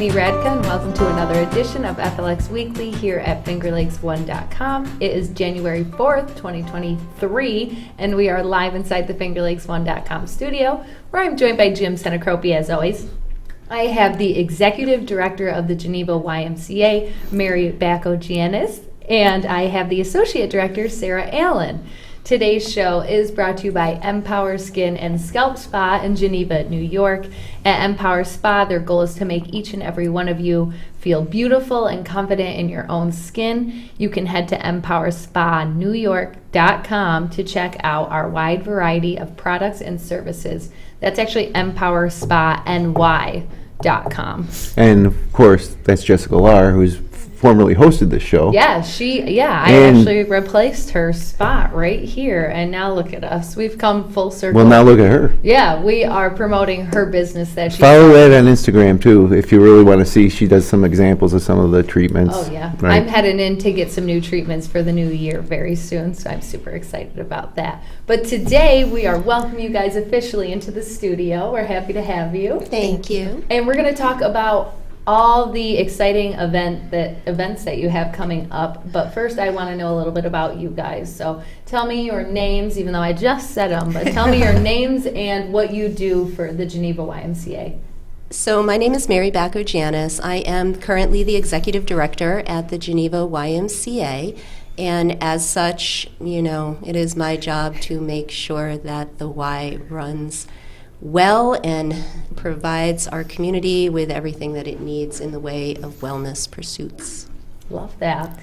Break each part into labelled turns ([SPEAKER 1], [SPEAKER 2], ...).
[SPEAKER 1] me, Radka, and welcome to another edition of FLX Weekly here at FingerLakes1.com. It is January 4th, 2023, and we are live inside the FingerLakes1.com studio, where I'm joined by Jim Sinicropi, as always. I have the Executive Director of the Geneva YMCA, Mary Bakogiannis, and I have the Associate Director, Sara Allen. Today's show is brought to you by Empower Skin and Scalp Spa in Geneva, New York. At Empower Spa, their goal is to make each and every one of you feel beautiful and confident in your own skin. You can head to empowerspanewyork.com to check out our wide variety of products and services. That's actually empowerspanY.com.
[SPEAKER 2] And of course, that's Jessica Lahr, who's formerly hosted this show.
[SPEAKER 1] Yeah, I actually replaced her spot right here, and now look at us. We've come full circle.
[SPEAKER 2] Well, now look at her.
[SPEAKER 1] Yeah, we are promoting her business that she
[SPEAKER 2] Follow that on Instagram too, if you really want to see. She does some examples of some of the treatments.
[SPEAKER 1] Oh yeah,
[SPEAKER 2] right?
[SPEAKER 1] I'm heading in to get some new treatments for the new year very soon, so I'm super excited about that. But today we are welcoming you guys officially into the studio. We're happy to have you.
[SPEAKER 3] Thank you.
[SPEAKER 1] And we're going to talk about all the exciting events that you have coming up. But first, I want to know a little bit about you guys. So tell me your names, even though I just said them, but tell me your names and what you do for the Geneva YMCA.
[SPEAKER 3] So my name is Mary Bakogiannis. I am currently the Executive Director at the Geneva YMCA. And as such, it is my job to make sure that the Y runs well and provides our community with everything that it needs in the way of wellness pursuits.
[SPEAKER 1] Love that.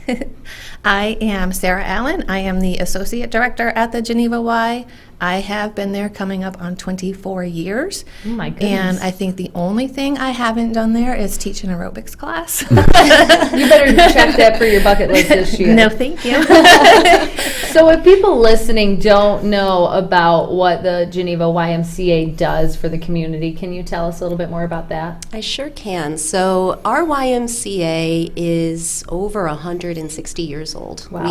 [SPEAKER 4] I am Sara Allen. I am the Associate Director at the Geneva Y. I have been there coming up on 24 years.
[SPEAKER 1] Oh my goodness.
[SPEAKER 4] And I think the only thing I haven't done there is teach an aerobics class.
[SPEAKER 1] You better check that for your bucket list this year.
[SPEAKER 4] No, thank you.
[SPEAKER 1] So if people listening don't know about what the Geneva YMCA does for the community, can you tell us a little bit more about that?
[SPEAKER 3] I sure can. So our YMCA is over 160 years old.
[SPEAKER 1] Wow.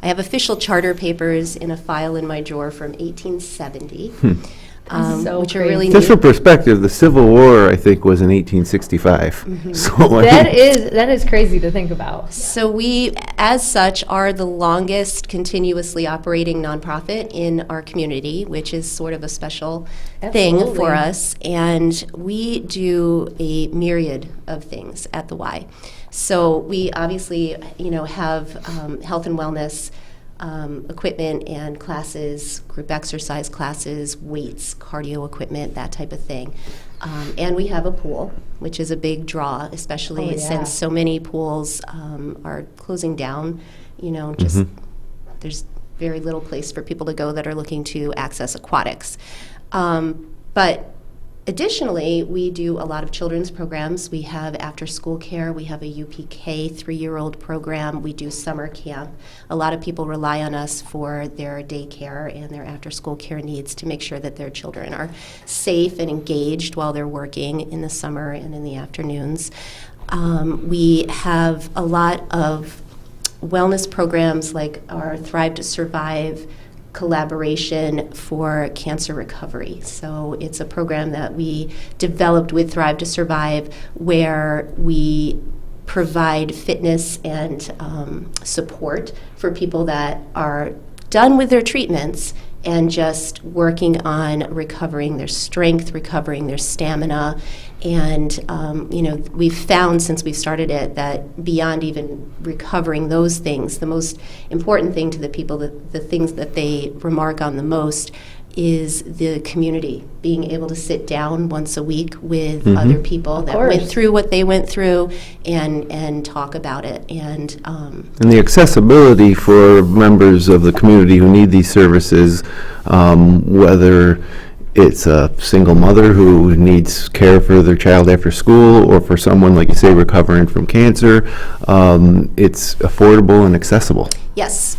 [SPEAKER 3] I have official charter papers in a file in my drawer from 1870, which are really
[SPEAKER 2] Just
[SPEAKER 3] neat.
[SPEAKER 2] for perspective, the Civil War, I think, was in 1865.
[SPEAKER 3] Mm-hmm.
[SPEAKER 2] So
[SPEAKER 1] That is crazy to think about.
[SPEAKER 3] So we, as such, are the longest continuously operating nonprofit in our community, which is sort of a special thing
[SPEAKER 1] Absolutely.
[SPEAKER 3] for us. And we do a myriad of things at the Y. So we obviously, have health and wellness equipment and classes, group exercise classes, weights, cardio equipment, that type of thing. And we have a pool, which is a big draw, especially since so many pools are closing down. There's very little place for people to go that are looking to access aquatics. But additionally, we do a lot of children's programs. We have after-school care. We have a UPK 3-year-old program. We do summer camp. A lot of people rely on us for their daycare and their after-school care needs to make sure that their children are safe and engaged while they're working in the summer and in the afternoons. We have a lot of wellness programs like our Thrive to Survive collaboration for cancer recovery. So it's a program that we developed with Thrive to Survive, where we provide fitness and support for people that are done with their treatments and just working on recovering their strength, recovering their stamina. And, we've found since we started it that beyond even recovering those things, the most important thing to the people, the things that they remark on the most is the community, being able to sit down once a week with other people that went through what they went through and talk about it. And
[SPEAKER 2] the accessibility for members of the community who need these services, whether it's a single mother who needs care for their child after school, or for someone, like you say, recovering from cancer, it's affordable and accessible.
[SPEAKER 3] Yes.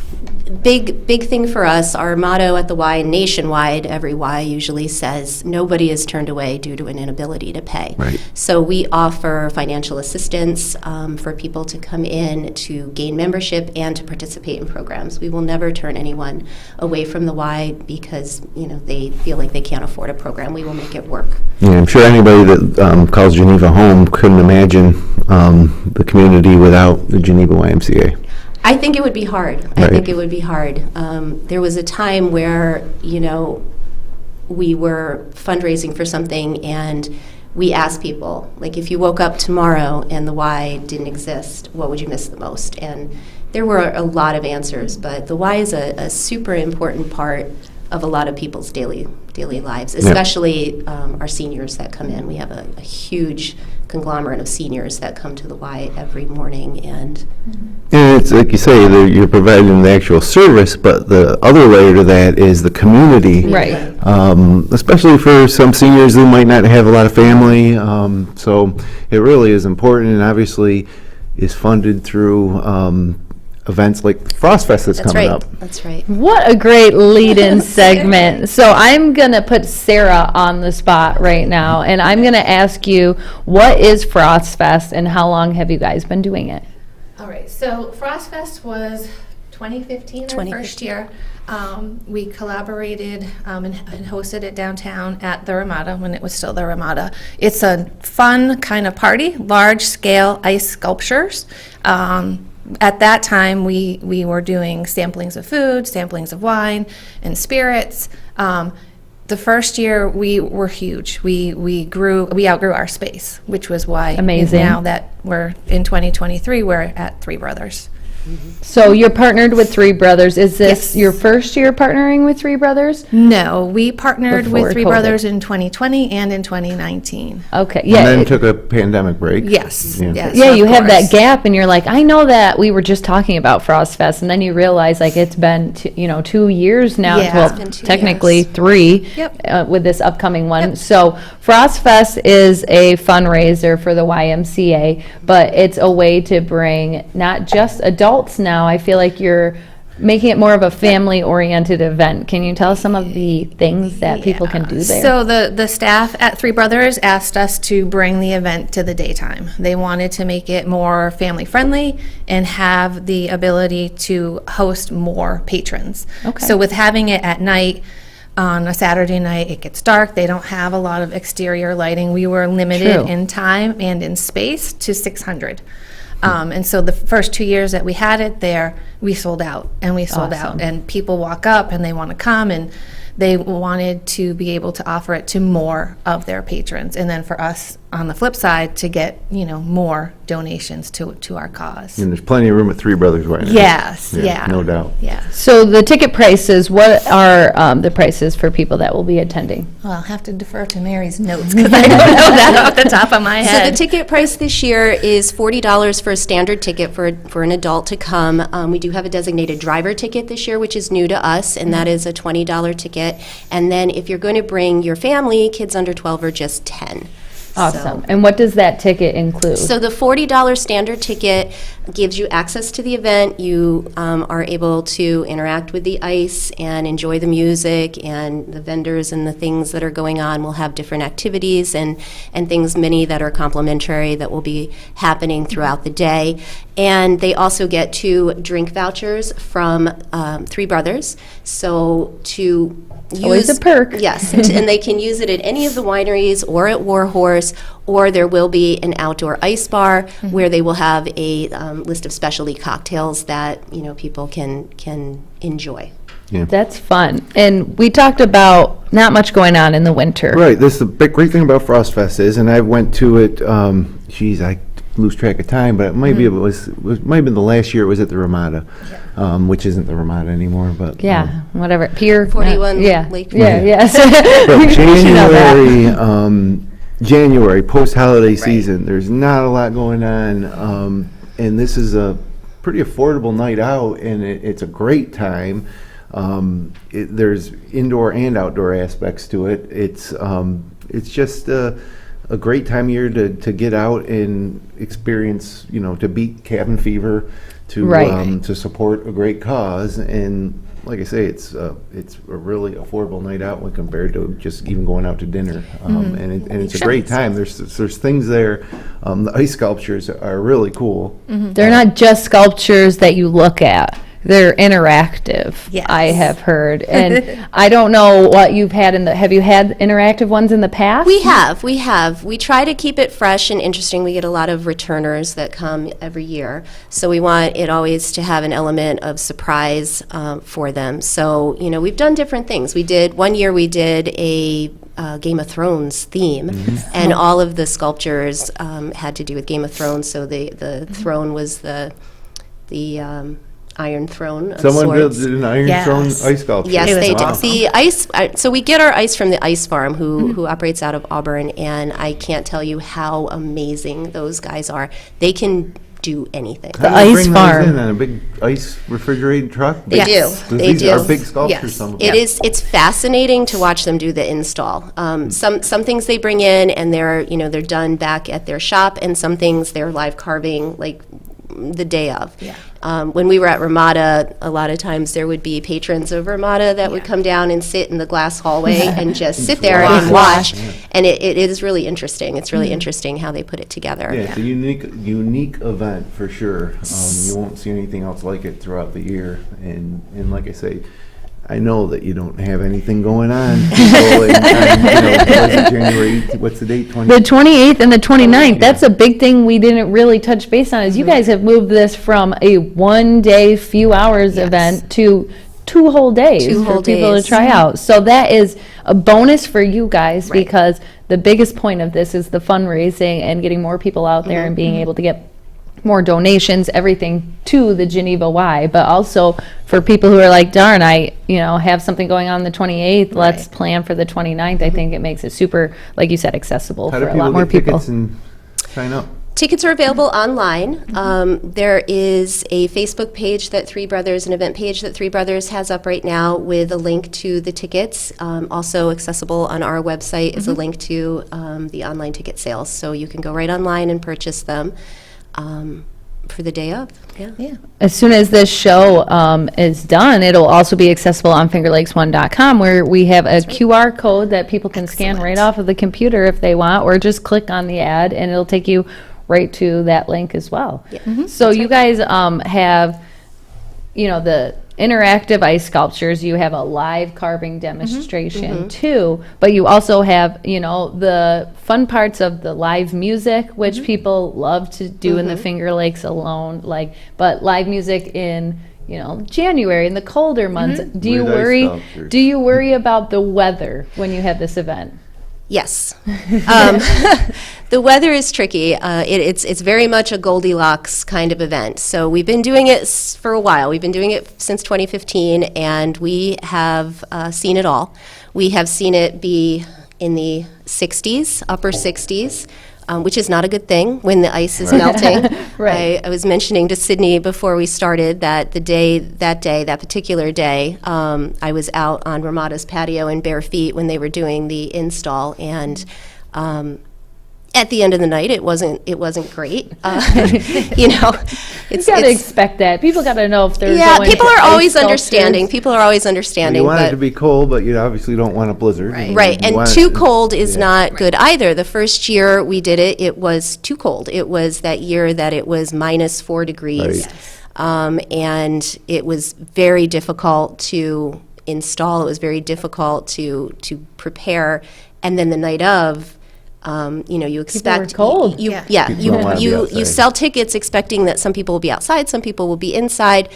[SPEAKER 3] big thing for us, our motto at the Y, nationwide, every Y usually says, nobody is turned away due to an inability to pay.
[SPEAKER 2] Right.
[SPEAKER 3] So we offer financial assistance for people to come in to gain membership and to participate in programs. We will never turn anyone away from the Y because, they feel like they can't afford a program. We will make it work.
[SPEAKER 2] Yeah, I'm sure anybody that calls Geneva home couldn't imagine the community without the Geneva YMCA.
[SPEAKER 3] I think it would be hard.
[SPEAKER 2] Right.
[SPEAKER 3] I think it would be hard. There was a time where, we were fundraising for something and we asked people, like, if you woke up tomorrow and the Y didn't exist, what would you miss the most? And there were a lot of answers, but the Y is a super important part of a lot of people's daily lives, especially our seniors that come in. We have a huge conglomerate of seniors that come to the Y every morning, and
[SPEAKER 2] it's like you say, you're providing the actual service, but the other layer to that is the community.
[SPEAKER 1] Right.
[SPEAKER 2] Especially for some seniors who might not have a lot of family. So it really is important, and obviously is funded through events like Frost Fest that's coming up.
[SPEAKER 3] That's right.
[SPEAKER 1] What a great lead-in segment. So I'm going to put Sarah on the spot right now, and I'm going to ask you, what is Frost Fest, and how long have you guys been doing it?
[SPEAKER 4] All right, so Frost Fest was 2015, our first year. We collaborated and hosted it downtown at the Ramada when it was still the Ramada. It's a fun kind of party, large-scale ice sculptures. At that time, we were doing samplings of food, samplings of wine, and spirits. The first year, we were huge. We outgrew our space, which was why
[SPEAKER 1] Amazing.
[SPEAKER 4] Now that we're in 2023, we're at Three Brothers.
[SPEAKER 1] So you're partnered with Three Brothers. Is this
[SPEAKER 4] Yes.
[SPEAKER 1] your first year partnering with Three Brothers?
[SPEAKER 4] No, we partnered
[SPEAKER 1] Before
[SPEAKER 4] with Three
[SPEAKER 1] COVID.
[SPEAKER 4] Brothers in 2020 and in 2019.
[SPEAKER 1] Okay,
[SPEAKER 2] And
[SPEAKER 1] yeah.
[SPEAKER 2] then took a pandemic break.
[SPEAKER 4] Yes,
[SPEAKER 2] Yeah.
[SPEAKER 4] yes.
[SPEAKER 1] Yeah,
[SPEAKER 4] of
[SPEAKER 1] you have that
[SPEAKER 4] course.
[SPEAKER 1] gap, and you're like, I know that we were just talking about Frost Fest, and then you realize like it's been 2 years now.
[SPEAKER 4] Yeah.
[SPEAKER 1] Well,
[SPEAKER 4] It's
[SPEAKER 3] been 2
[SPEAKER 1] technically
[SPEAKER 3] years.
[SPEAKER 1] 3.
[SPEAKER 4] Yep.
[SPEAKER 1] With this upcoming one.
[SPEAKER 4] Yep.
[SPEAKER 1] So Frost Fest is a fundraiser for the YMCA, but it's a way to bring not just adults now. I feel like you're making it more of a family-oriented event. Can you tell us some of the things that people can do there?
[SPEAKER 4] So the staff at Three Brothers asked us to bring the event to the daytime. They wanted to make it more family-friendly and have the ability to host more patrons.
[SPEAKER 1] Okay.
[SPEAKER 4] So with having it at night, on a Saturday night, it gets dark. They don't have a lot of exterior lighting. We were limited
[SPEAKER 1] True.
[SPEAKER 4] in time and in space to 600. And so the first 2 years that we had it there, we sold out, and we sold
[SPEAKER 1] Awesome.
[SPEAKER 4] out. And people walk up and they want to come, and they wanted to be able to offer it to more of their patrons. And then for us, on the flip side, to get, more donations to our cause.
[SPEAKER 2] And there's plenty of room at Three Brothers Winery.
[SPEAKER 4] Yes, yeah.
[SPEAKER 2] No doubt.
[SPEAKER 4] Yeah.
[SPEAKER 1] So the ticket prices, what are the prices for people that will be attending?
[SPEAKER 4] Well, I'll have to defer to Mary's notes because I don't know that off the top of my
[SPEAKER 3] So
[SPEAKER 4] head.
[SPEAKER 3] the ticket price this year is $40 for a standard ticket for an adult to come. We do have a designated driver ticket this year, which is new to us, and that is a $20 ticket. And then if you're going to bring your family, kids under 12 are just 10.
[SPEAKER 1] Awesome. And what does that ticket include?
[SPEAKER 3] So the $40 standard ticket gives you access to the event. You are able to interact with the ice and enjoy the music and the vendors and the things that are going on. We'll have different activities and things, many that are complimentary that will be happening throughout the day. And they also get 2 drink vouchers from Three Brothers. So to
[SPEAKER 1] Always a perk.
[SPEAKER 3] Yes, and they can use it at any of the wineries or at Warhorse, or there will be an outdoor ice bar where they will have a list of specialty cocktails that people can enjoy.
[SPEAKER 1] That's fun. And we talked about not much going on in the winter.
[SPEAKER 2] Right. This is the big great thing about Frost Fest is, and I went to it. I lose track of time, but it might be it might have been the last year it was at the Ramada, which isn't the Ramada anymore. But
[SPEAKER 1] Yeah, whatever. Pier
[SPEAKER 3] 41
[SPEAKER 1] yeah.
[SPEAKER 3] Lakeview.
[SPEAKER 1] Yeah, yes.
[SPEAKER 2] But
[SPEAKER 1] We should know that.
[SPEAKER 2] January post-holiday season, there's not a lot going on, and this is a pretty affordable night out, and it's a great time. There's indoor and outdoor aspects to it. It's just a great time of year to get out and experience, to beat cabin fever, to support a great cause. And like I say, it's a really affordable night out when compared to just even going out to dinner. And it's a great time. There's things there. The ice sculptures are really cool.
[SPEAKER 1] They're not just sculptures that you look at. They're interactive,
[SPEAKER 3] Yes.
[SPEAKER 1] I have heard. And I don't know what you've had have you had interactive ones in the past?
[SPEAKER 3] We have. We try to keep it fresh and interesting. We get a lot of returners that come every year. So we want it always to have an element of surprise for them. So, we've done different things. One year we did a Game of Thrones theme, and all of the sculptures had to do with Game of Thrones. So the throne was the Iron Throne of
[SPEAKER 2] Someone
[SPEAKER 3] sorts.
[SPEAKER 2] did an Iron Throne ice sculpture.
[SPEAKER 3] Yes, they did.
[SPEAKER 2] Awesome.
[SPEAKER 3] The ice. So we get our ice from the Ice Farm, who operates out of Auburn, and I can't tell you how amazing those guys are. They can do anything.
[SPEAKER 1] The
[SPEAKER 2] How do you
[SPEAKER 1] Ice
[SPEAKER 2] bring
[SPEAKER 1] Farm.
[SPEAKER 2] those in on a big ice refrigerated truck?
[SPEAKER 3] They
[SPEAKER 4] Yes.
[SPEAKER 3] do. They
[SPEAKER 2] These
[SPEAKER 3] do.
[SPEAKER 2] are big sculptures.
[SPEAKER 4] Yes.
[SPEAKER 2] Some of them.
[SPEAKER 3] It's fascinating to watch them do the install. Some things they bring in and they're done back at their shop, and some things they're live carving like the day of.
[SPEAKER 4] Yeah.
[SPEAKER 3] When we were at Ramada, a lot of times there would be patrons of Ramada that would come down and sit in the glass hallway and just sit there and watch. And it is really interesting. It's really interesting how they put it together.
[SPEAKER 2] Yeah, it's a unique event for sure. You won't see anything else like it throughout the year. And like I say, I know that you don't have anything going on. January, what's the date?
[SPEAKER 1] The 28th and the 29th, that's a big thing we didn't really touch base on, is you guys have moved this from a one-day, few hours event to 2 whole days
[SPEAKER 3] Two
[SPEAKER 1] for
[SPEAKER 3] whole
[SPEAKER 1] people
[SPEAKER 3] days.
[SPEAKER 1] to try out. So that is a bonus for you guys, because the biggest point of this is the fundraising and getting more people out there and being able to get more donations, everything to the Geneva Y, but also for people who are like, darn, I have something going on the 28th, let's plan for the 29th. I think it makes it super, like you said, accessible
[SPEAKER 2] How do
[SPEAKER 1] for a
[SPEAKER 2] people
[SPEAKER 1] lot more
[SPEAKER 2] get
[SPEAKER 1] people.
[SPEAKER 2] tickets and sign up?
[SPEAKER 3] Tickets are available online. There is a Facebook page that Three Brothers, an event page that Three Brothers has up right now with a link to the tickets. Also accessible on our website is a link to the online ticket sales. So you can go right online and purchase them for the day of. Yeah.
[SPEAKER 1] As soon as this show is done, it'll also be accessible on fingerlakes1.com, where we have a QR code that people can scan right off of the computer if they want, or just click on the ad and it'll take you right to that link as well. So you guys have, the interactive ice sculptures, you have a live carving demonstration too, but you also have, the fun parts of the live music, which people love to do in the Finger Lakes alone, but live music in, January, in the colder months. Do you
[SPEAKER 2] With ice
[SPEAKER 1] worry?
[SPEAKER 2] sculptures.
[SPEAKER 1] Do you worry about the weather when you have this event?
[SPEAKER 3] Yes. The weather is tricky. It's very much a Goldilocks kind of event. So we've been doing it for a while. We've been doing it since 2015, and we have seen it all. We have seen it be in the 60s, upper 60s, which is not a good thing when the ice is melting.
[SPEAKER 1] Right.
[SPEAKER 3] I was mentioning to Sydney before we started that that particular day, I was out on Ramada's patio in bare feet when they were doing the install, and at the end of the night, it wasn't great.
[SPEAKER 1] You gotta expect that. People gotta know if they're going
[SPEAKER 3] people
[SPEAKER 1] to
[SPEAKER 3] are
[SPEAKER 1] ice
[SPEAKER 3] always
[SPEAKER 1] sculptures.
[SPEAKER 3] understanding. People are always understanding.
[SPEAKER 2] You want it
[SPEAKER 3] but
[SPEAKER 2] to be cold, but you obviously don't want a blizzard.
[SPEAKER 3] Right,
[SPEAKER 2] You
[SPEAKER 3] and
[SPEAKER 2] want
[SPEAKER 3] too
[SPEAKER 2] it-
[SPEAKER 3] cold is not good either. The first year we did it, it was too cold. It was that year that it was -4 degrees. And it was very difficult to install. It was very difficult to prepare. And then the night of, you expect
[SPEAKER 1] cold.
[SPEAKER 3] You,
[SPEAKER 4] Yeah.
[SPEAKER 3] yeah,
[SPEAKER 2] People
[SPEAKER 3] you
[SPEAKER 2] don't wanna be
[SPEAKER 3] you
[SPEAKER 2] outside.
[SPEAKER 3] sell tickets expecting that some people will be outside, some people will be inside,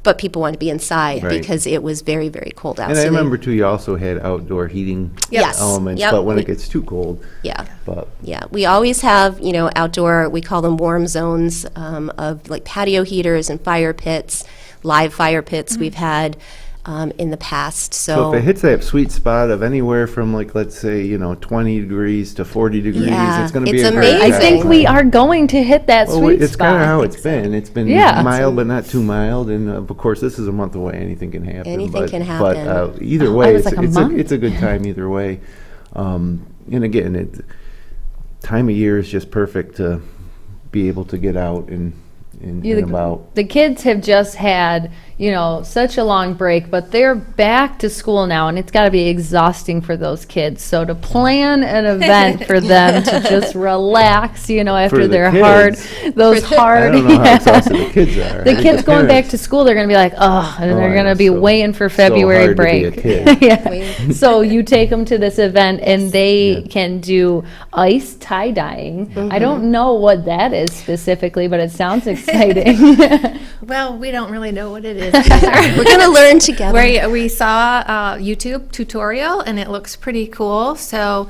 [SPEAKER 3] but people want to be inside
[SPEAKER 2] Right.
[SPEAKER 3] because it was very, very cold out.
[SPEAKER 2] And
[SPEAKER 3] So
[SPEAKER 2] I
[SPEAKER 3] they-
[SPEAKER 2] remember too, you also had outdoor heating
[SPEAKER 3] Yes.
[SPEAKER 2] elements,
[SPEAKER 3] Yep.
[SPEAKER 2] but when it gets too cold,
[SPEAKER 3] yeah.
[SPEAKER 2] but
[SPEAKER 3] Yeah, we always have, outdoor, we call them warm zones of like patio heaters and fire pits, live fire pits we've had in the past.
[SPEAKER 2] so if it hits that sweet spot of anywhere from let's say 20 degrees to 40 degrees,
[SPEAKER 3] Yeah,
[SPEAKER 2] it's going to be
[SPEAKER 3] it's
[SPEAKER 2] a great
[SPEAKER 3] amazing.
[SPEAKER 1] I think
[SPEAKER 2] time.
[SPEAKER 1] we are going to hit that
[SPEAKER 2] Well,
[SPEAKER 1] sweet
[SPEAKER 2] it's
[SPEAKER 1] spot.
[SPEAKER 2] kind of how it's been. It's been
[SPEAKER 1] Yeah.
[SPEAKER 2] mild, but not too mild. And of course, this is a month away. Anything can happen.
[SPEAKER 3] Anything
[SPEAKER 2] but,
[SPEAKER 3] can
[SPEAKER 2] But
[SPEAKER 3] happen.
[SPEAKER 2] either
[SPEAKER 1] Oh,
[SPEAKER 2] way,
[SPEAKER 1] it was
[SPEAKER 2] it's,
[SPEAKER 1] like a
[SPEAKER 2] it's,
[SPEAKER 1] month?
[SPEAKER 2] it's a good time either way. And again, time of year is just perfect to be able to get out and about.
[SPEAKER 1] The kids have just had, such a long break, but they're back to school now, and it's got to be exhausting for those kids. So to plan an event for them to just relax, after
[SPEAKER 2] the
[SPEAKER 1] their
[SPEAKER 2] kids.
[SPEAKER 1] I don't
[SPEAKER 2] know how exhausted the kids are.
[SPEAKER 1] The kids going back to school, they're going to be like, and they're going to be waiting for February
[SPEAKER 2] hard
[SPEAKER 1] break.
[SPEAKER 2] to be a kid.
[SPEAKER 1] Yeah. So you take them to this event, and they can do ice tie-dyeing. I don't know what that is specifically, but it sounds exciting.
[SPEAKER 4] Well, we don't really know what it is either.
[SPEAKER 3] We're going to learn together.
[SPEAKER 4] We saw a YouTube tutorial, and it looks pretty cool. So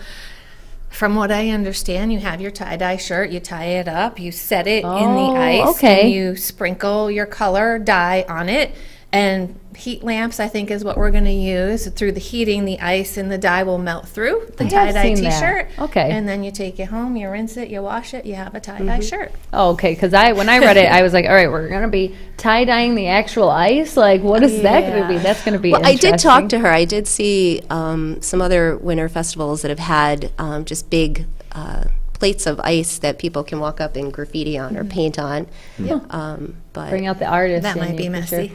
[SPEAKER 4] from what I understand, you have your tie-dye shirt, you tie it up, you set it in the ice, and you sprinkle your color dye on it. And heat lamps, I think, is what we're going to use. Through the heating, the ice and the dye will melt through the tie-dye T-shirt.
[SPEAKER 1] Okay.
[SPEAKER 4] And then you take it home, you rinse it, you wash it, you have a tie-dye shirt.
[SPEAKER 1] Oh, okay, because when I read it, I was like, all right, we're going to be tie-dyeing the actual ice? Like, what is that going to be? That's going to be interesting.
[SPEAKER 3] I did talk to her. I did see some other winter festivals that have had just big plates of ice that people can walk up and graffiti on or paint on. But
[SPEAKER 1] bring out the artist.
[SPEAKER 4] That might be messy.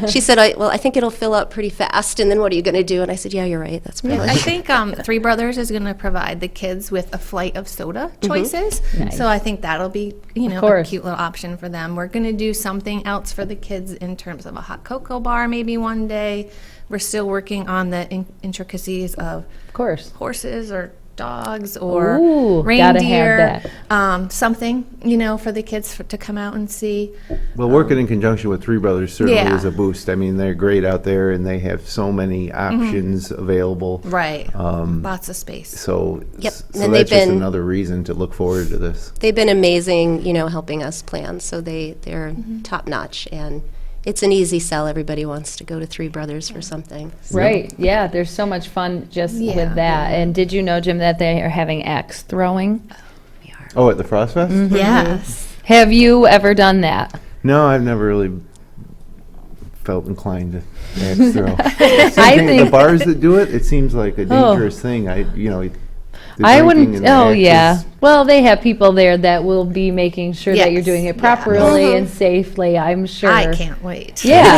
[SPEAKER 3] She said, I think it'll fill up pretty fast, and then what are you going to do? And I said, yeah, you're right. That's probably.
[SPEAKER 4] I think Three Brothers is going to provide the kids with a flight of soda choices.
[SPEAKER 1] Nice.
[SPEAKER 4] So I think that'll be, a
[SPEAKER 1] course.
[SPEAKER 4] cute little option for them. We're going to do something else for the kids in terms of a hot cocoa bar maybe one day. We're still working on the intricacies of
[SPEAKER 1] course.
[SPEAKER 4] horses or dogs or
[SPEAKER 1] Ooh,
[SPEAKER 4] reindeer,
[SPEAKER 1] gotta have
[SPEAKER 4] something, for the kids to come out and see.
[SPEAKER 2] Well, working in conjunction with Three Brothers certainly
[SPEAKER 4] Yeah.
[SPEAKER 2] is a boost. I mean, they're great out there, and they have so many options available.
[SPEAKER 4] Right. Lots of space.
[SPEAKER 2] So,
[SPEAKER 3] Yep.
[SPEAKER 2] so
[SPEAKER 3] And
[SPEAKER 2] that's
[SPEAKER 3] they've
[SPEAKER 2] just
[SPEAKER 3] been-
[SPEAKER 2] another reason to look forward to this.
[SPEAKER 3] They've been amazing, helping us plan. So they're top notch, and it's an easy sell. Everybody wants to go to Three Brothers for something. So.
[SPEAKER 1] Right, yeah, there's so much fun just with that. And did you know, Jim, that they are having axe throwing?
[SPEAKER 3] We are.
[SPEAKER 2] Oh, at the Frost Fest?
[SPEAKER 4] Yes.
[SPEAKER 1] Have you ever done that?
[SPEAKER 2] No, I've never really felt inclined to axe throw.
[SPEAKER 1] I think
[SPEAKER 2] the bars that do it seems like a dangerous thing. The
[SPEAKER 1] I
[SPEAKER 2] drinking
[SPEAKER 1] wouldn't.
[SPEAKER 2] and the
[SPEAKER 1] Oh,
[SPEAKER 2] axes.
[SPEAKER 1] yeah. Well, they have people there that will be making sure that you're
[SPEAKER 4] Yes.
[SPEAKER 1] doing it
[SPEAKER 4] Yeah.
[SPEAKER 1] properly and safely. I'm sure.
[SPEAKER 4] I can't wait.
[SPEAKER 1] Yeah,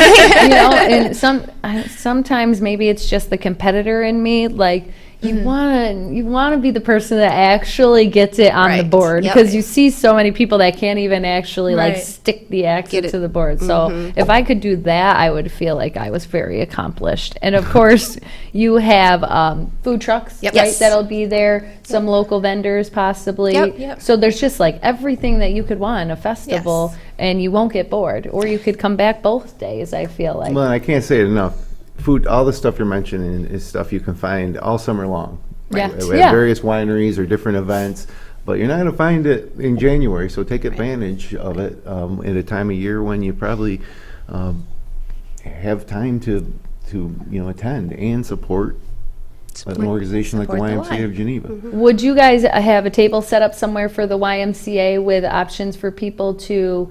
[SPEAKER 1] and sometimes maybe it's just the competitor in me. Like you wanna be the person that actually gets it on the
[SPEAKER 4] Right.
[SPEAKER 1] board
[SPEAKER 3] Yep.
[SPEAKER 1] because you see so many people that can't even actually like
[SPEAKER 4] Right.
[SPEAKER 1] stick the axe
[SPEAKER 3] Get
[SPEAKER 1] into
[SPEAKER 3] it.
[SPEAKER 1] the board. So if I could do that, I would feel like I was very accomplished. And of course, you have food trucks,
[SPEAKER 4] Yep.
[SPEAKER 1] right?
[SPEAKER 3] Yes.
[SPEAKER 1] That'll be there. Some local vendors possibly.
[SPEAKER 3] Yep.
[SPEAKER 1] So there's just like everything that you could want in a festival,
[SPEAKER 4] Yes.
[SPEAKER 1] and you won't get bored, or you could come back both days. I feel like.
[SPEAKER 2] Well, I can't say it enough. Food, all the stuff you're mentioning is stuff you can find all summer long.
[SPEAKER 1] Yeah.
[SPEAKER 2] At
[SPEAKER 1] Yeah.
[SPEAKER 2] various wineries or different events, but you're not going to find it in January, so take advantage of it at a time of year when you probably have time to attend and support an organization like the
[SPEAKER 4] support the
[SPEAKER 2] YMCA
[SPEAKER 4] Y.
[SPEAKER 2] of Geneva.
[SPEAKER 1] Would you guys have a table set up somewhere for the YMCA with options for people to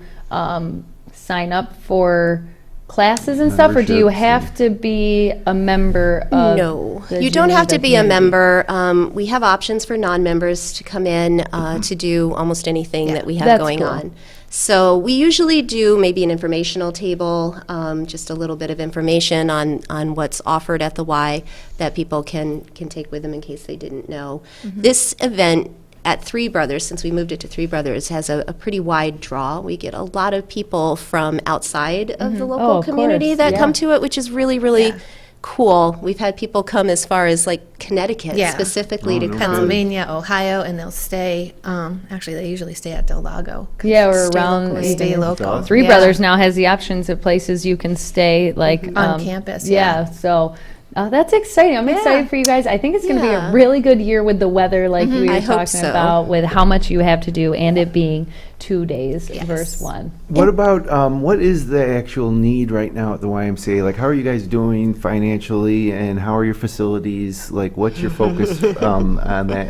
[SPEAKER 1] sign up for classes and stuff, or do you
[SPEAKER 2] Memberships
[SPEAKER 1] have to be a member of
[SPEAKER 3] No,
[SPEAKER 1] the
[SPEAKER 3] you don't have to
[SPEAKER 1] Geneva
[SPEAKER 3] be a
[SPEAKER 1] community?
[SPEAKER 3] member. We have options for non-members to come in to do almost anything that we have
[SPEAKER 1] That's
[SPEAKER 3] going
[SPEAKER 1] cool.
[SPEAKER 3] on. So we usually do maybe an informational table, just a little bit of information on what's offered at the Y that people can take with them in case they didn't know. This event at Three Brothers, since we moved it to Three Brothers, has a pretty wide draw. We get a lot of people from outside of the local
[SPEAKER 1] Oh, of
[SPEAKER 3] community
[SPEAKER 1] course,
[SPEAKER 3] that
[SPEAKER 1] yeah.
[SPEAKER 3] come to it, which is really, really
[SPEAKER 4] Yeah.
[SPEAKER 3] cool. We've had people come as far as like Connecticut
[SPEAKER 4] Yeah.
[SPEAKER 3] specifically
[SPEAKER 2] Oh,
[SPEAKER 3] to
[SPEAKER 2] no
[SPEAKER 3] come.
[SPEAKER 4] Pennsylvania, Ohio, and they'll stay. Actually, they usually stay at Del Lago.
[SPEAKER 1] Yeah, or
[SPEAKER 3] Stay
[SPEAKER 1] around
[SPEAKER 3] local.
[SPEAKER 1] even-
[SPEAKER 4] Stay local.
[SPEAKER 2] awesome.
[SPEAKER 1] Three
[SPEAKER 4] Yeah.
[SPEAKER 1] Brothers now has the options of places you can stay, like
[SPEAKER 4] On campus,
[SPEAKER 1] Yeah,
[SPEAKER 4] yeah.
[SPEAKER 1] so that's exciting. I'm excited
[SPEAKER 4] Yeah.
[SPEAKER 1] for you guys. I think it's going to be a
[SPEAKER 3] Yeah.
[SPEAKER 1] really good year with the weather, like we were
[SPEAKER 3] I hope
[SPEAKER 1] talking
[SPEAKER 3] so.
[SPEAKER 1] about, with how much you have to do, and it being 2 days
[SPEAKER 3] Yes.
[SPEAKER 1] versus 1.
[SPEAKER 2] What about, what is the actual need right now at the YMCA? Like, how are you guys doing financially, and how are your facilities? Like, what's your focus on that?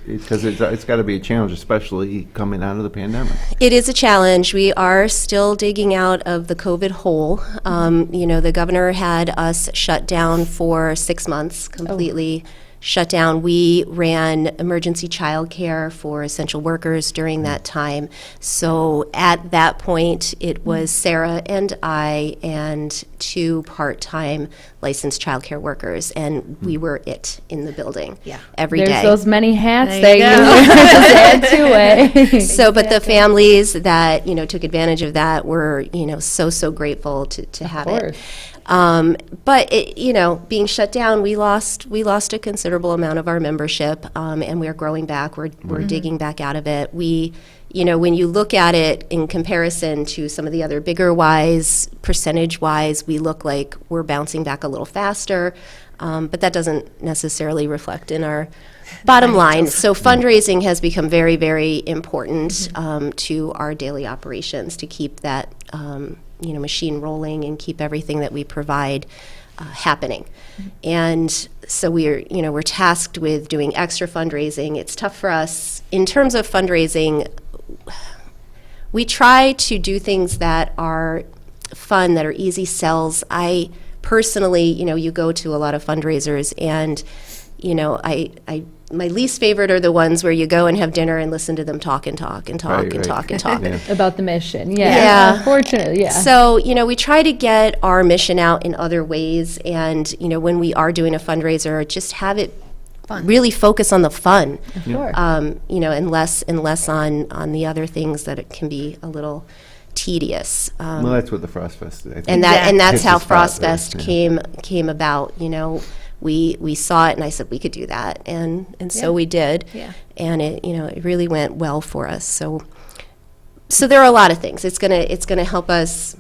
[SPEAKER 2] Because it's got to be a challenge, especially coming out of the pandemic.
[SPEAKER 3] It is a challenge. We are still digging out of the COVID hole. The governor had us shut down for for 6 months, completely shut down. We ran emergency childcare for essential workers during that time. So at that point, it was Sarah and I and 2 part-time licensed childcare workers, and we were it in the building every day.
[SPEAKER 1] There's those many hats
[SPEAKER 4] There
[SPEAKER 1] that you
[SPEAKER 4] you
[SPEAKER 1] add to it.
[SPEAKER 3] So, but the families that, took advantage of that were, so grateful to have it.
[SPEAKER 1] course.
[SPEAKER 3] But being shut down, we lost a considerable amount of our membership, and we're growing back. We're digging back out of it. We, when you look at it in comparison to some of the other bigger Ys, percentage-wise, we look like we're bouncing back a little faster, but that doesn't necessarily reflect in our bottom line. So fundraising has become very, very important to our daily operations to keep that machine rolling and keep everything that we provide happening. And so we're tasked with doing extra fundraising. It's tough for us in terms of fundraising. We try to do things that are fun, that are easy sells. I personally, you go to a lot of fundraisers, and I my least favorite are the ones where you go and have dinner and listen to them talk and talk and talk and talk and talk.
[SPEAKER 1] About the mission,
[SPEAKER 3] Yeah.
[SPEAKER 1] Unfortunately, yeah.
[SPEAKER 3] So, we try to get our mission out in other ways, and, when we are doing a fundraiser, just have it really focus on the fun,
[SPEAKER 1] Sure.
[SPEAKER 3] and less on the other things that it can be a little tedious.
[SPEAKER 2] Well, that's what the Frost Fest is. I think.
[SPEAKER 3] And that's
[SPEAKER 2] Hits the
[SPEAKER 3] how
[SPEAKER 2] spot
[SPEAKER 3] Frost
[SPEAKER 2] there,
[SPEAKER 3] Fest
[SPEAKER 2] yeah.
[SPEAKER 3] came about. We saw it, and I said we could do that, and so we did.
[SPEAKER 4] Yeah.
[SPEAKER 3] And it really went well for us. So there are a lot of things. It's gonna help us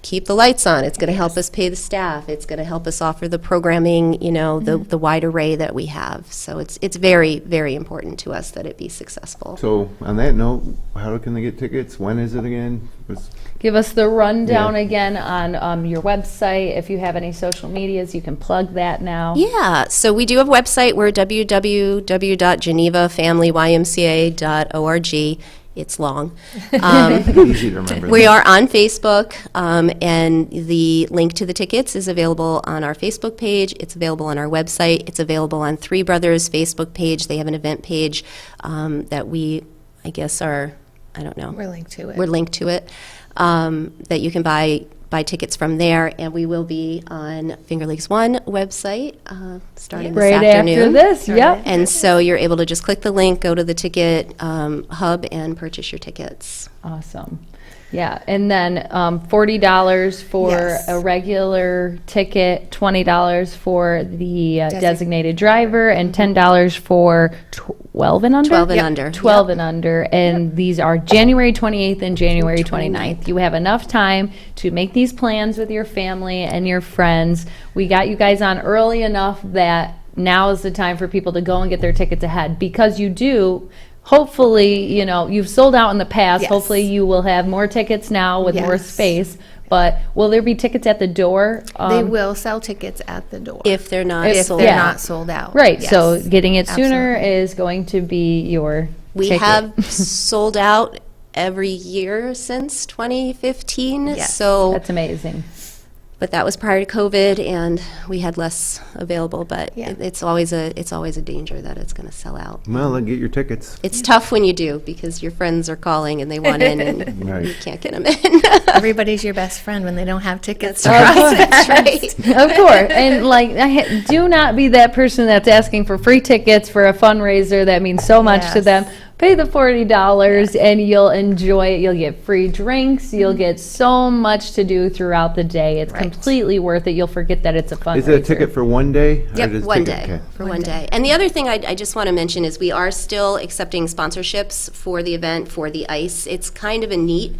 [SPEAKER 3] keep the lights on. It's gonna help us pay the staff. It's gonna help us offer the programming, the wide array that we have. So it's very, very important to us that it be successful.
[SPEAKER 2] So on that note, how can they get tickets? When is it again?
[SPEAKER 1] Give us the rundown
[SPEAKER 2] Yeah.
[SPEAKER 1] again on your website. If you have any social medias, you can plug that now.
[SPEAKER 3] Yeah, so we do have a website. We're www.genevafamilyymca.org. It's long.
[SPEAKER 2] Easy to remember.
[SPEAKER 3] We are on Facebook, and the link to the tickets is available on our Facebook page. It's available on our website. It's available on Three Brothers' Facebook page. They have an event page that we, I guess, I don't know.
[SPEAKER 4] We're linked to it.
[SPEAKER 3] We're linked to it, that you can buy tickets from there, and we will be on Finger Lakes One website starting this
[SPEAKER 1] Right
[SPEAKER 3] afternoon.
[SPEAKER 1] after this, yep.
[SPEAKER 3] And so you're able to just click the link, go to the ticket hub, and purchase your tickets.
[SPEAKER 1] Awesome. Yeah, and then $40 for
[SPEAKER 4] Yes.
[SPEAKER 1] a regular ticket, $20 for the designated driver, and $10 for 12 and under?
[SPEAKER 3] 12 and under.
[SPEAKER 1] 12 and under, and these are January 28th and January 29th. You have enough time to make these plans with your family and your friends. We got you guys on early enough that now is the time for people to go and get their tickets ahead, because you do. Hopefully, you've sold out in the past.
[SPEAKER 4] Yes.
[SPEAKER 1] Hopefully you will have more tickets now with more
[SPEAKER 4] Yes.
[SPEAKER 1] space. But will there be tickets at the door?
[SPEAKER 4] They will sell tickets at the door
[SPEAKER 3] If they're not
[SPEAKER 4] if
[SPEAKER 3] sold
[SPEAKER 4] they're
[SPEAKER 1] Yeah.
[SPEAKER 4] not sold out.
[SPEAKER 1] Right,
[SPEAKER 4] Yes.
[SPEAKER 1] so getting it sooner
[SPEAKER 4] Absolutely.
[SPEAKER 1] is going to be your
[SPEAKER 3] We
[SPEAKER 1] ticket.
[SPEAKER 3] have sold out every year since 2015.
[SPEAKER 4] Yes.
[SPEAKER 3] So,
[SPEAKER 1] That's amazing.
[SPEAKER 3] but that was prior to COVID, and we had less available. But
[SPEAKER 4] Yeah.
[SPEAKER 3] it's always a danger that it's going to sell out.
[SPEAKER 2] Well, then get your tickets.
[SPEAKER 3] It's tough when you do, because your friends are calling and they want in, and
[SPEAKER 2] Right.
[SPEAKER 3] you can't get them in.
[SPEAKER 4] Everybody's your best friend when they don't have tickets to
[SPEAKER 3] That's
[SPEAKER 4] Frost Fest.
[SPEAKER 3] That's right.
[SPEAKER 1] Of course, and do not be that person that's asking for free tickets for a fundraiser that means so much to
[SPEAKER 4] Yes.
[SPEAKER 1] them. Pay the $40 and you'll enjoy it. You'll get free drinks. You'll get so much to do throughout the day. It's
[SPEAKER 4] Right.
[SPEAKER 1] completely worth it. You'll forget that it's a fundraiser.
[SPEAKER 2] Is it a ticket for one day? or
[SPEAKER 3] Yep,
[SPEAKER 2] just
[SPEAKER 3] one
[SPEAKER 2] ticket-
[SPEAKER 3] day,
[SPEAKER 2] okay.
[SPEAKER 3] for one day. And the other thing I just want to mention is we are still accepting sponsorships for the event, for the ice. It's kind of a neat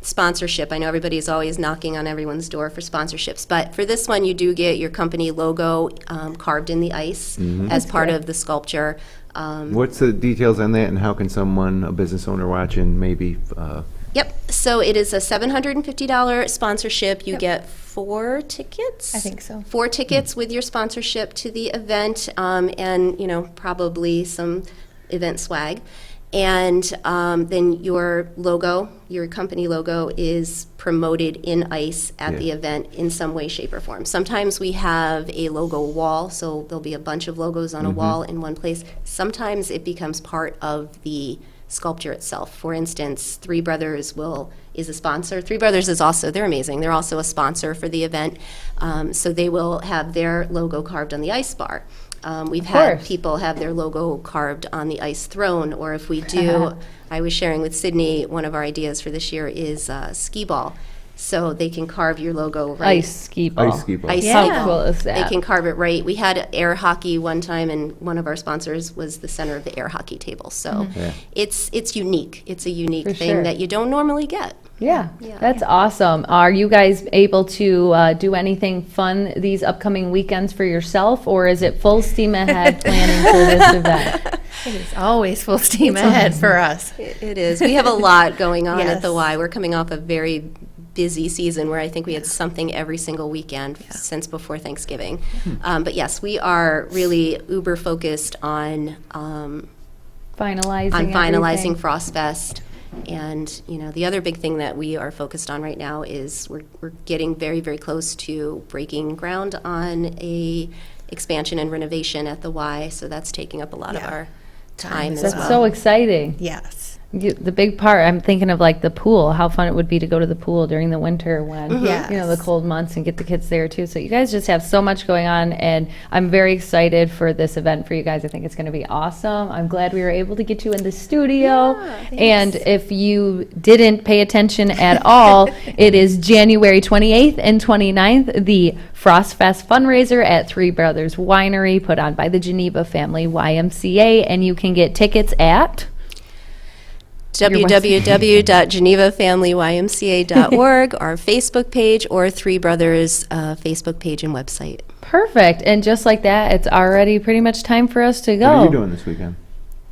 [SPEAKER 3] sponsorship. I know everybody's always knocking on everyone's door for sponsorships, but for this one, you do get your company logo carved in the ice as part of the sculpture.
[SPEAKER 2] What's the details on that, and how can someone, a business owner watching, maybe?
[SPEAKER 3] Yep, so it is a $750 sponsorship. You get 4 tickets?
[SPEAKER 4] I think so.
[SPEAKER 3] 4 tickets with your sponsorship to the event, and, probably some event swag. And then your logo, your company logo, is promoted in ice at the event in some way, shape, or form. Sometimes we have a logo wall, so there'll be a bunch of logos on a wall in one place. Sometimes it becomes part of the sculpture itself. For instance, Three Brothers is a sponsor. Three Brothers is also, they're amazing. They're also a sponsor for the event. So they will have their logo carved on the ice bar. We've had people have their logo carved on the ice throne, or if we do, I was sharing with Sydney, one of our ideas for this year is skee ball. So they can carve your logo right.
[SPEAKER 1] Ice skee ball.
[SPEAKER 2] Ice ski ball.
[SPEAKER 3] Ice
[SPEAKER 1] How
[SPEAKER 3] skee ball.
[SPEAKER 1] cool is that?
[SPEAKER 3] They can carve it right. We had air hockey one time, and one of our sponsors was the center of the air hockey table. So
[SPEAKER 2] Yeah.
[SPEAKER 3] it's unique. It's a unique
[SPEAKER 1] For
[SPEAKER 3] thing
[SPEAKER 1] sure.
[SPEAKER 3] that you don't normally get.
[SPEAKER 1] Yeah,
[SPEAKER 3] Yeah.
[SPEAKER 1] that's awesome. Are you guys able to do anything fun these upcoming weekends for yourself, or is it full steam ahead planning for this event?
[SPEAKER 4] It is always full steam ahead for us.
[SPEAKER 3] It is. We have a lot going on at the
[SPEAKER 4] Yes.
[SPEAKER 3] Y. We're coming off a very busy season where I think we had something every single weekend since before Thanksgiving. But yes, we are really uber focused on
[SPEAKER 1] Finalizing
[SPEAKER 3] finalizing
[SPEAKER 1] everything.
[SPEAKER 3] Frost Fest. And the other big thing that we are focused on right now is we're getting very, very close to breaking ground on a expansion and renovation at the Y. So that's taking up a lot of
[SPEAKER 4] Yeah.
[SPEAKER 3] our time as
[SPEAKER 1] That's
[SPEAKER 3] well.
[SPEAKER 1] so exciting.
[SPEAKER 4] Yes.
[SPEAKER 1] The big part, I'm thinking of like the pool, how fun it would be to go to the pool during the winter when,
[SPEAKER 4] Yes.
[SPEAKER 1] the cold months, and get the kids there too. So you guys just have so much going on, and I'm very excited for this event for you guys. I think it's going to be awesome. I'm glad we were able to get you in the studio. And if you didn't pay attention at all, it is January 28th and 29th, the Frost Fest Fundraiser at Three Brothers Winery, put on by the Geneva Family YMCA, and you can get tickets at
[SPEAKER 3] www.genevafamilymca.org, our Facebook page, or Three Brothers Facebook page and website.
[SPEAKER 1] Perfect. And just like that, it's already pretty much time for us to go.
[SPEAKER 2] What are you doing this weekend?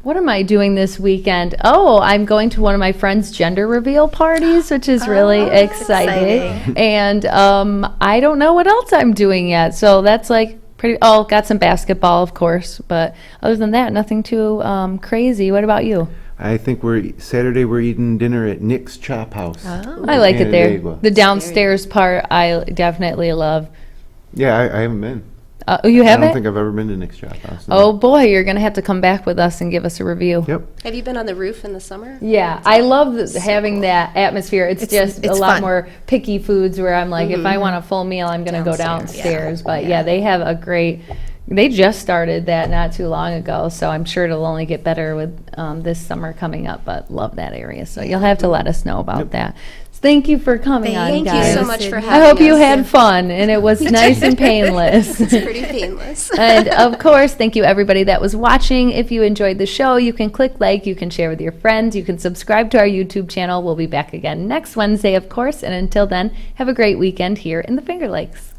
[SPEAKER 1] What am I doing this weekend? Oh, I'm going to one of my friend's gender reveal parties, which is really exciting. And I don't know what else I'm doing yet. So that's like got some basketball, of course. But other than that, nothing too crazy. What about you?
[SPEAKER 2] I think Saturday we're eating dinner at Nick's Chop House.
[SPEAKER 1] I like it there.
[SPEAKER 2] Canandaigua.
[SPEAKER 1] The downstairs part I definitely love.
[SPEAKER 2] Yeah, I haven't been.
[SPEAKER 1] You
[SPEAKER 2] I
[SPEAKER 1] haven't?
[SPEAKER 2] don't think I've ever been to Nick's Chop House.
[SPEAKER 1] Oh boy, you're going to have to come back with us and give us a review.
[SPEAKER 2] Yep.
[SPEAKER 3] Have you been on the roof in the summer?
[SPEAKER 1] Yeah, I love having that atmosphere. It's just a
[SPEAKER 4] it's
[SPEAKER 1] lot
[SPEAKER 4] fun.
[SPEAKER 1] more picky foods where I'm like, if I want a full meal, I'm going to go
[SPEAKER 3] Downstairs,
[SPEAKER 1] downstairs. But yeah, they have they just started that not too long ago, so I'm sure it'll only get better with this summer coming up, but love that area. So you'll have to let us know about that. Thank you for coming on,
[SPEAKER 3] Thank
[SPEAKER 1] guys.
[SPEAKER 3] you so much for
[SPEAKER 1] I
[SPEAKER 3] having us.
[SPEAKER 1] hope you had fun, and it was nice and painless.
[SPEAKER 3] It's pretty painless.
[SPEAKER 1] And of course, thank you everybody that was watching. If you enjoyed the show, you can click like, you can share with your friends, you can subscribe to our YouTube channel. We'll be back again next Wednesday, of course. And until then, have a great weekend here in the Finger Lakes.